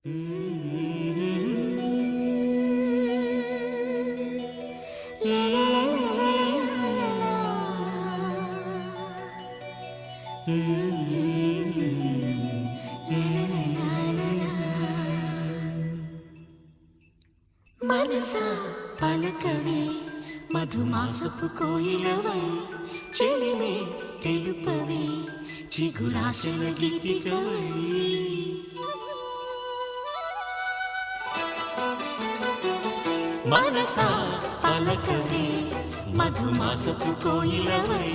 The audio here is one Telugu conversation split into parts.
మనసా పలకవే మధుమాసపు కోయిలవై చెలిమే తెలుపవే చిగురాశల గీతికవై మనసా పలకవే మధుమాసపు కోయిలవై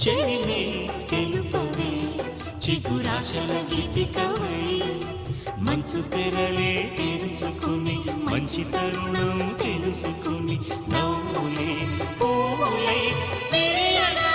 చెలిమే తెలుపవే చిగురాశల గీతికవై మంచు తెరలే తెరుచుకుని మంచి తరుణం తెలుసుకుని నవ్వులే పూలై విరియగా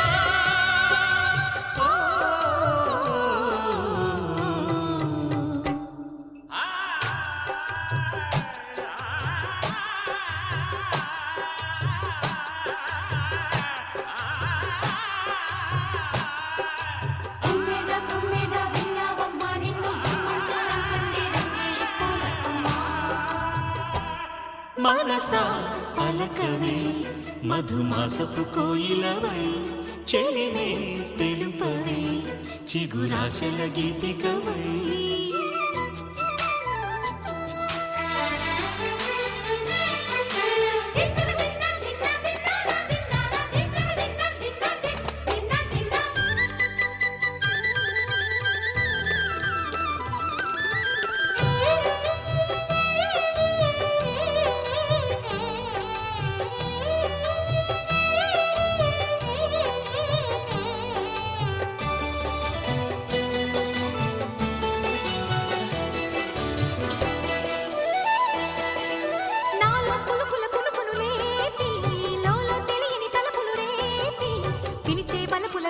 మనసా పలకవే మధుమాసపు కోయిలవై చెలిమే తెలుపవే చిగురాశల గీతికవై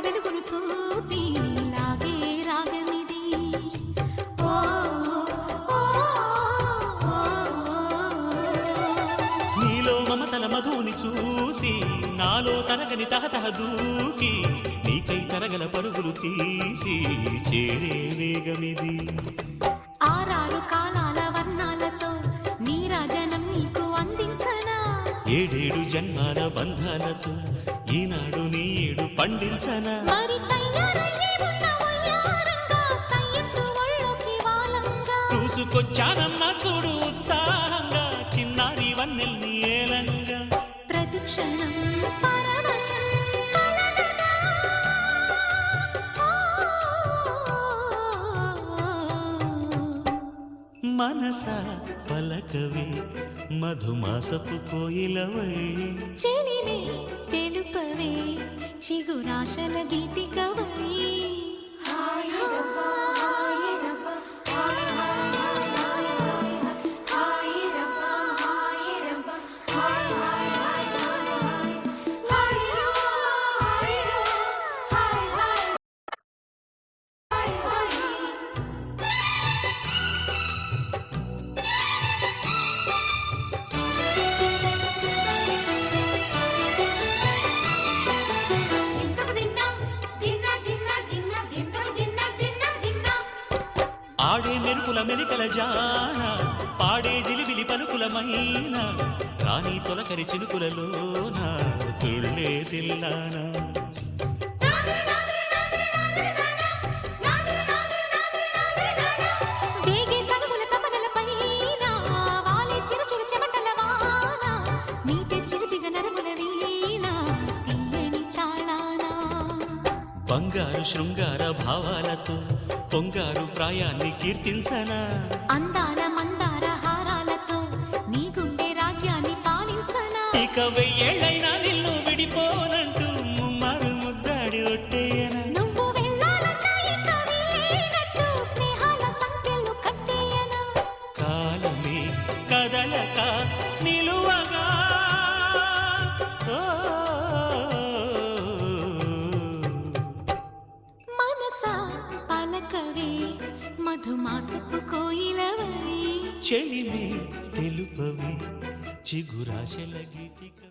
వెలుగును చూపి లాగే రాగమిది నీలో మమతల మధుని చూసి నాలో తరగని తహతహ దూకి నీకై తరగల పరుగులు తీసి చేరే వేగమిది ఆరారు కాలాల వర్ణాలతో నీరాజనం నీకు అందించనా ఏడేడు జన్మాల బంధాలతో ఈనాడు నీడు పండించనా మరి చూసుకొచ్చానమ్మా చూడు ఉత్సాహంగా చిన్నారి వన్నెల్ని ఏలంగా ప్రతిక్షణం పరవశం కలగగా మనసా పలకవే మధుమాసపు కోయిలవై చెలిమే తెలుపవే చిగురాశల గీతికవై ఆడే మెరుపుల మెలికల జాన పాడే జిలిబిలి పలుకులమైన రాణి తొలకరి చిలుకులలోన తుళ్ళే తిల్లానా బంగారు శృంగార భావాలతో పొంగారు ప్రాయాన్ని కీర్తించనా అందాల మందార హారాలతో నీ గుండె రాజ్యాన్ని పాలించనా ఇక వెయ్యేళ్ళైనా నిన్ను విడిపోనంటూ ముమ్మారు ముద్దాడి ఒట్టేయనా నువ్వు వెళ్ళాలన్నా ఇక వీలేనట్టు స్నేహాల సంఖ్యలు కట్టేయనా కాలమే కదలక నిలువగా పలకవే మధుమాసపు కోయిలవై చెలిమే తెలుపవే చిగురాశల గీతిక